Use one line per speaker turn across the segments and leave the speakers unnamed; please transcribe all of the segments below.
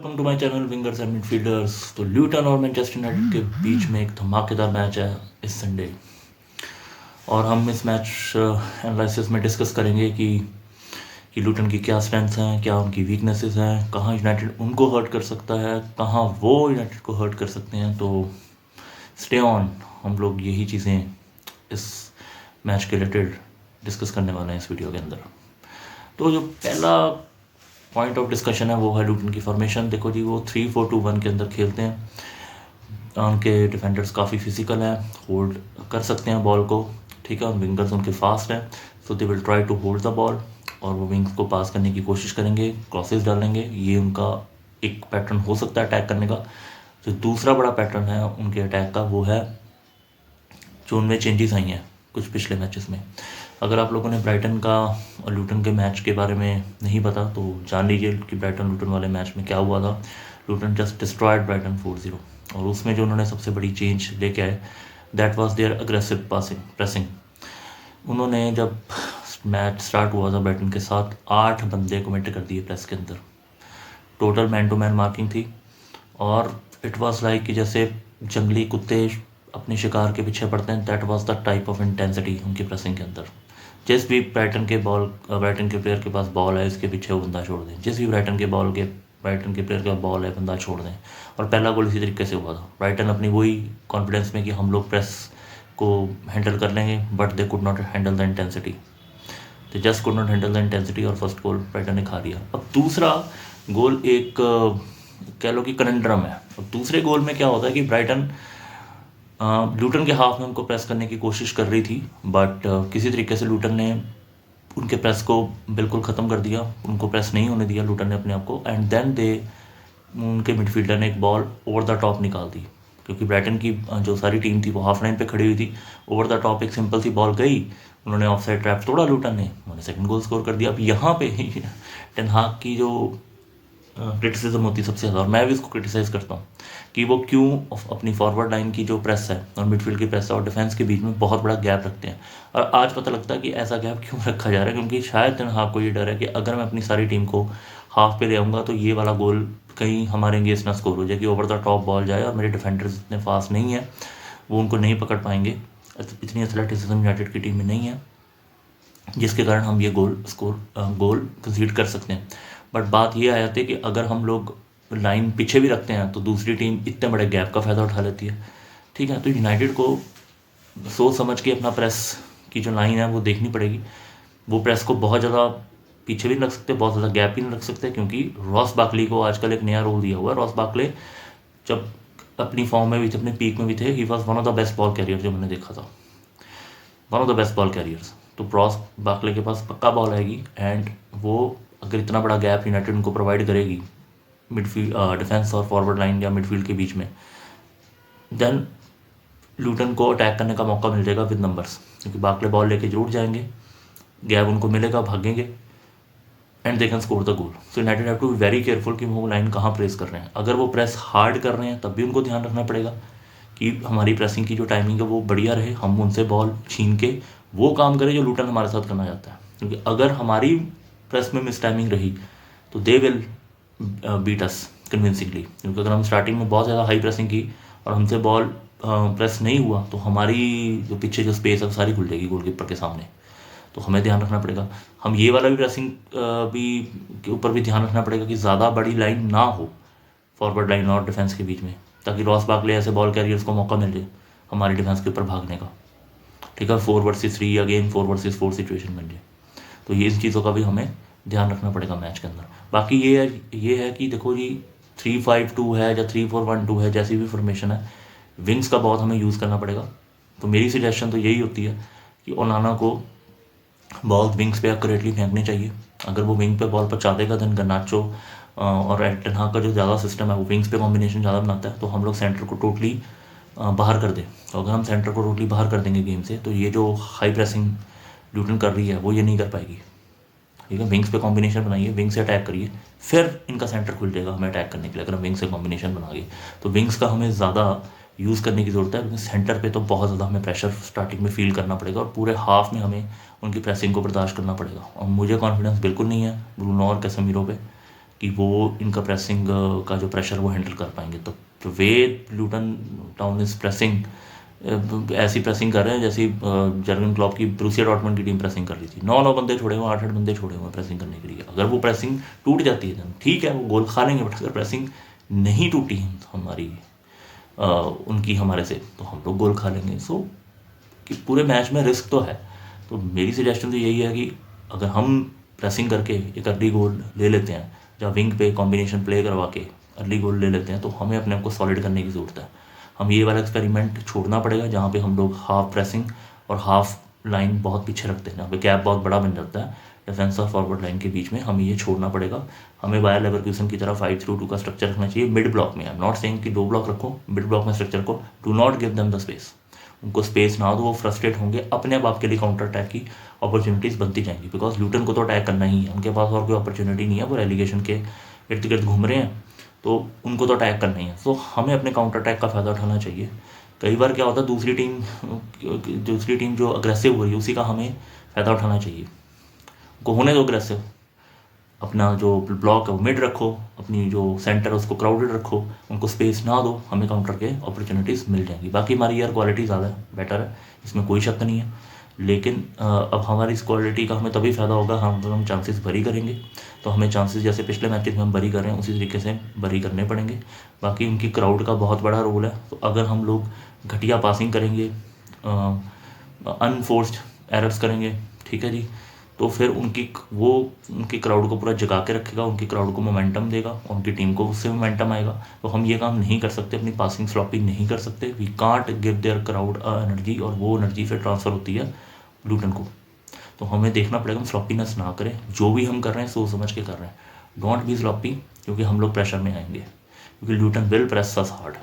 Welcome to my channel wingers and midfielders. तो Luton और Manchester United के बीच में एक धमाकेदार मैच है इस संडे, और हम इस मैच एनालिसिस में डिस्कस करेंगे कि ल्यूटन की क्या स्ट्रेंथ्स हैं, क्या उनकी वीकनेसेस हैं, कहाँ यूनाइटेड उनको हर्ट कर सकता है, कहाँ वो यूनाइटेड को हर्ट कर सकते हैं। तो स्टे ऑन, हम लोग यही चीज़ें इस मैच के रिलेटेड डिस्कस करने वाले हैं इस वीडियो के अंदर। तो जो पहला पॉइंट ऑफ डिस्कशन है वो है ल्यूटन की फॉर्मेशन। देखो जी, वो 3-4-2-1 के अंदर खेलते हैं। उनके डिफेंडर्स काफ़ी फिजिकल हैं, होल्ड कर सकते हैं बॉल को, ठीक है। और विंगर्स उनके फास्ट हैं, so they will try to hold the ball, और वो विंग्स को पास करने की कोशिश करेंगे, क्रॉसेस डालेंगे। ये उनका एक पैटर्न हो सकता है अटैक करने का। जो दूसरा बड़ा पैटर्न है उनके अटैक का वो है जो उनमें चेंजेस आई हैं कुछ पिछले मैचेस में। अगर आप लोगों ने ब्राइटन का और ल्यूटन के मैच के बारे में नहीं पता तो जान लीजिए कि ब्राइटन ल्यूटन वाले मैच में क्या हुआ था। ल्यूटन जस्ट डिस्ट्रॉयड ब्राइटन 4-0, और उसमें जो उन्होंने सबसे बड़ी चेंज लेके आए that was their aggressive pressing. उन्होंने जब मैच स्टार्ट हुआ था ब्राइटन के साथ 8 बंदे कमिट कर दिए प्रेस के अंदर। Total man to man marking थी, और इट वाज लाइक कि जैसे जंगली कुत्ते अपने शिकार के पीछे पड़ते हैं, that was the type of intensity उनकी प्रेसिंग के अंदर। जिस भी ब्राइटन के प्लेयर के पास बॉल है इसके पीछे वो बंदा छोड़ दें, जिस भी ब्राइटन के प्लेयर के पास बॉल है बंदा छोड़ दें। और पहला गोल इसी तरीके से हुआ था। ब्राइटन अपनी वही कॉन्फिडेंस में कि हम लोग प्रेस को हैंडल कर लेंगे, but they could not handle the intensity, they just could not handle the intensity, और फर्स्ट गोल ब्राइटन ने खा लिया। अब दूसरा गोल एक कह लो कि कनंड्रम है। अब दूसरे गोल में क्या होता है कि ब्राइटन ल्यूटन के हाफ में उनको प्रेस करने की कोशिश कर रही थी, बट किसी तरीके से ल्यूटन ने उनके प्रेस को बिल्कुल ख़त्म कर दिया, उनको प्रेस नहीं होने दिया ल्यूटन ने अपने आप को। एंड देन उनके मिडफील्डर ने एक बॉल ओवर द टॉप निकाल दी, क्योंकि ब्राइटन की जो सारी टीम थी वो हाफ लाइन पे खड़ी हुई थी। ओवर द टॉप एक सिंपल सी बॉल गई, उन्होंने ऑफ साइड ट्रैप तोड़ा ल्यूटन ने, उन्होंने सेकंड गोल स्कोर कर दिया। अब यहाँ पे टेन हाग की जो क्रिटिसिज्म होती है सबसे ज़्यादा, और मैं भी इसको क्रिटिसाइज़ करता हूँ कि वो क्यों अपनी फॉरवर्ड लाइन की जो प्रेस है और मिडफील्ड की प्रेस है और डिफेंस के बीच में बहुत बड़ा गैप रखते हैं। और आज पता लगता है कि ऐसा गैप क्यों रखा जा रहा है, क्योंकि शायद टेन हाग को ये डर है कि अगर मैं अपनी सारी टीम को हाफ पे ले आऊँगा तो ये वाला गोल कहीं हमारे अगेंस्ट ना स्कोर हो जाए, कि ओवर द टॉप बॉल जाए और मेरे डिफेंडर्स इतने फास्ट नहीं है, वो उनको नहीं पकड़ पाएंगे। इतनी एथलेटिसिज्म यूनाइटेड की टीम में नहीं है, जिसके कारण हम ये गोल कंसीड कर सकते हैं। बट बात ये आ जाती है कि अगर हम लोग लाइन पीछे भी रखते हैं तो दूसरी टीम इतने बड़े गैप का फ़ायदा उठा लेती है, ठीक है। तो यूनाइटेड को सोच समझ के अपना प्रेस की जो लाइन है वो देखनी पड़ेगी। वो प्रेस को बहुत ज़्यादा पीछे भी नहीं रख सकते, बहुत ज़्यादा गैप भी नहीं रख सकते, क्योंकि रॉस बार्कले को आजकल एक नया रोल दिया हुआ है। रॉस बार्कले जब अपनी फॉर्म में भी थे, अपने पीक में भी थे, he was one of the best ball carrier जो मैंने देखा था, one of the best ball carriers. तो रॉस बार्कले के पास पक्का बॉल आएगी, एंड वो अगर इतना बड़ा गैप यूनाइटेड उनको प्रोवाइड करेगी मिडफील्ड डिफेंस और फॉरवर्ड लाइन या मिडफील्ड के बीच में, देन ल्यूटन को अटैक करने का मौका मिल जाएगा विद नंबर्स, क्योंकि बार्कले बॉल लेके जरूर जाएंगे, गैप उनको मिलेगा, भागेंगे, and they can score the goal. So United have to be very careful कि वो लाइन कहाँ प्रेस कर रहे हैं। अगर वो प्रेस हार्ड कर रहे हैं तब भी उनको ध्यान रखना पड़ेगा कि हमारी प्रेसिंग की जो टाइमिंग है वो बढ़िया रहे, हम उनसे बॉल छीन के वो काम करें जो ल्यूटन हमारे साथ करना चाहता है। क्योंकि अगर हमारी प्रेस में मिस टाइमिंग रही तो they will beat us convincingly, क्योंकि अगर हम स्टार्टिंग में बहुत ज़्यादा हाई प्रेसिंग की और हमसे बॉल प्रेस नहीं हुआ तो हमारी जो पीछे जो स्पेस है सारी खुल जाएगी गोलकीपर के सामने। तो हमें ध्यान रखना पड़ेगा, हम ये वाला भी प्रेसिंग भी के ऊपर भी ध्यान रखना पड़ेगा कि ज़्यादा बड़ी लाइन ना हो फॉरवर्ड लाइन और डिफेंस के बीच में, ताकि रॉस बार्कले ऐसे बॉल कैरियर्स को मौका मिल जाए हमारे डिफेंस के ऊपर भागने का, ठीक है। 4 वर्सेस 3 अगेन 4 वर्सेस 4 सिचुएशन बन जाए। तो ये इन चीज़ों का भी हमें ध्यान रखना पड़ेगा मैच के अंदर। बाकी ये है कि देखो जी 3-5-2 है या 3-4-1-2 है, जैसी भी फॉर्मेशन है, विंग्स का बहुत हमें यूज़ करना पड़ेगा। तो मेरी सजेशन तो यही होती है कि ओनाना को बॉल विंग्स पे एक्यूरेटली फेंकनी चाहिए। अगर वो विंग पे बॉल पहुंचा देगा देन गर्नाचो और टेन हाग का जो ज़्यादा सिस्टम है वो विंग्स पे कॉम्बिनेशन ज़्यादा बनाता है, तो हम लोग सेंटर को टोटली बाहर कर दें। तो अगर हम सेंटर को टोटली बाहर कर देंगे गेम से, तो ये जो हाई प्रेसिंग ल्यूटन कर रही है वो ये नहीं कर पाएगी, ठीक है। विंग्स पे कॉम्बिनेशन बनाइए, विंग से अटैक करिए, फिर इनका सेंटर खुल जाएगा हमें अटैक करने के लिए। अगर हम विंग से कॉम्बिनेशन बनाइए तो विंग्स का हमें ज़्यादा यूज़ करने की ज़रूरत है, क्योंकि सेंटर पे तो बहुत ज़्यादा हमें प्रेशर स्टार्टिंग में फील करना पड़ेगा और पूरे हाफ में हमें उनकी प्रेसिंग को बर्दाश्त करना पड़ेगा। और मुझे कॉन्फिडेंस बिल्कुल नहीं है ब्रूनो और कैसेमीरो पे कि वो इनका प्रेसिंग का जो प्रेशर वो हैंडल कर पाएंगे। तो वे लूटन टाउन इज प्रेसिंग, ऐसी प्रेसिंग कर रहे हैं जैसे जर्गन क्लॉप की ब्रूसिया डॉर्टमुंड की टीम प्रेसिंग कर रही थी। 9 बंदे छोड़े हुए, 8 बंदे छोड़े हुए प्रेसिंग करने के लिए। अगर वो प्रेसिंग टूट जाती है ठीक है, वो गोल खा लेंगे, बट अगर प्रेसिंग नहीं टूटी हमारी उनकी हमारे से, तो हम लोग गोल खा लेंगे। सो कि पूरे मैच में रिस्क तो है। तो मेरी सजेशन तो यही है कि अगर हम प्रेसिंग करके एक अर्ली गोल ले लेते हैं, या विंग पे कॉम्बिनेशन प्ले करवा के अर्ली गोल ले लेते हैं, तो हमें अपने आप को सॉलिड करने की ज़रूरत है। हम ये वाला एक्सपेरिमेंट छोड़ना पड़ेगा जहाँ पे हम लोग हाफ प्रेसिंग और हाफ लाइन बहुत पीछे रखते हैं, जहाँ पे गैप बहुत बड़ा बन जाता है डिफेंस और फॉरवर्ड लाइन के बीच में। हमें ये छोड़ना पड़ेगा। हमें बायर लेवरकुसन की तरह 5-3-2 का स्ट्रक्चर रखना चाहिए मिड ब्लॉक में। आई एम नॉट सेइंग कि 2 ब्लॉक रखो, मिड ब्लॉक में स्ट्रक्चर को do not give them the space. उनको स्पेस ना दो, वो फ्रस्ट्रेट होंगे, अपने आप आपके लिए काउंटर अटैक की अपॉर्चुनिटीज़ बनती जाएंगी। बिकॉज लूटन को तो अटैक करना ही है, उनके पास और कोई अपॉर्चुनिटी नहीं है। वो रेलीगेशन के इर्द गिर्द घूम रहे हैं, तो उनको तो अटैक करना ही है। सो हमें अपने काउंटर अटैक का फ़ायदा उठाना चाहिए। कई बार क्या होता है, दूसरी टीम जो अग्रेसिव हो रही है उसी का हमें फ़ायदा उठाना चाहिए। उनको होने दो अग्रेसिव, अपना जो ब्लॉक है वो मिड रखो, अपनी जो सेंटर है उसको क्राउडेड रखो, उनको स्पेस ना दो, हमें काउंटर के अपॉर्चुनिटीज़ मिल जाएंगी। बाकी हमारी यार क्वालिटी ज़्यादा बेटर है, इसमें कोई शक नहीं है। लेकिन अब हमारी इस क्वालिटी का हमें तभी फ़ायदा होगा हम चांसेस बरी करेंगे। तो हमें चांसेस जैसे पिछले मैचेस में हम बरी कर रहे हैं उसी तरीके से बरी करने पड़ेंगे। बाकी उनकी क्राउड का बहुत बड़ा रोल है। तो अगर हम लोग घटिया पासिंग करेंगे, अनफोर्स्ड एरर्स करेंगे, ठीक है जी, तो फिर उनकी क्राउड को पूरा जगा के रखेगा, उनकी क्राउड को मोमेंटम देगा, उनकी टीम को उससे मोमेंटम आएगा। तो हम ये काम नहीं कर सकते, अपनी पासिंग स्लॉपिंग नहीं कर सकते। We can't give their crowd energy, और वो एनर्जी फिर ट्रांसफ़र होती है लूटन को। तो हमें देखना पड़ेगा हम स्लॉपीनेस ना करें। जो भी हम कर रहे हैं सोच समझ के कर रहे हैं, डोंट बी स्लॉपी, क्योंकि हम लोग प्रेशर में आएंगे, क्योंकि Lutan will press us hard,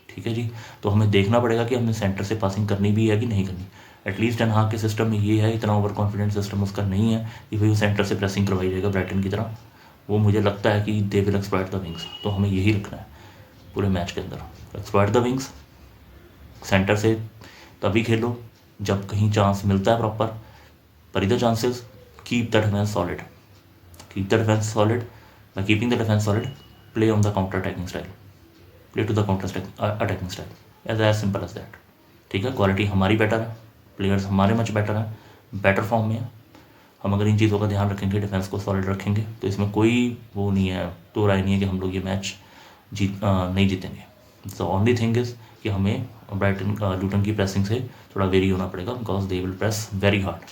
ठीक है जी। तो हमें देखना पड़ेगा कि हमने सेंटर से पासिंग करनी भी है कि नहीं करनी। एटलीस्ट टेन हाग के सिस्टम में ये है, इतना ओवर कॉन्फिडेंट सिस्टम उसका नहीं है कि भाई वो सेंटर से प्रेसिंग करवाई जाएगा ब्राइटन की तरह। वो मुझे लगता है कि they will exploit the wings. तो हमें यही रखना है पूरे मैच के अंदर, एक्सप्लॉइट द विंग्स। सेंटर से तभी खेलो जब कहीं चांस मिलता है प्रॉपर, पर the chances, keep the defence solid, keep the defence solid. By keeping the defence solid, play on the counter attacking style, play to the counter attacking style, as simple as that. ठीक है, quality हमारी better है, players हमारे much better हैं, better form में है। हम अगर इन चीज़ों का ध्यान रखेंगे, डिफेंस को सॉलिड रखेंगे, तो इसमें कोई वो नहीं है, तो राय नहीं है कि हम लोग ये मैच नहीं जीतेंगे। द ओनली थिंग इज़ कि हमें ब्राइटन लूटन की प्रेसिंग से थोड़ा वेरी होना पड़ेगा, because they will press very hard.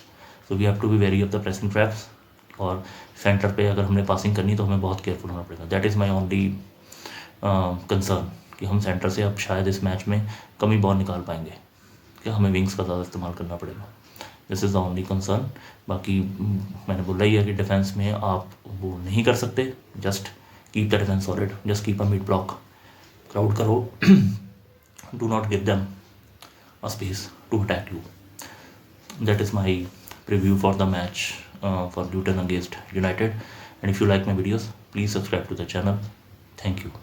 So we have to be very of the pressing traps. और सेंटर पे अगर हमने पासिंग करनी तो हमें बहुत केयरफुल होना पड़ेगा। That is my only concern, कि हम सेंटर से अब शायद इस मैच में कम ही बॉल निकाल पाएंगे, कि हमें विंग्स का ज़्यादा इस्तेमाल करना पड़ेगा। This is the only concern. बाकी मैंने बोला ही है कि डिफेंस में आप वो नहीं कर सकते, just keep the defence solid, just keep a mid block, crowd करो, do not give them a space to attack you. That is my preview for the match for Luton against United. And if you like my videos, please subscribe to the channel. Thank you.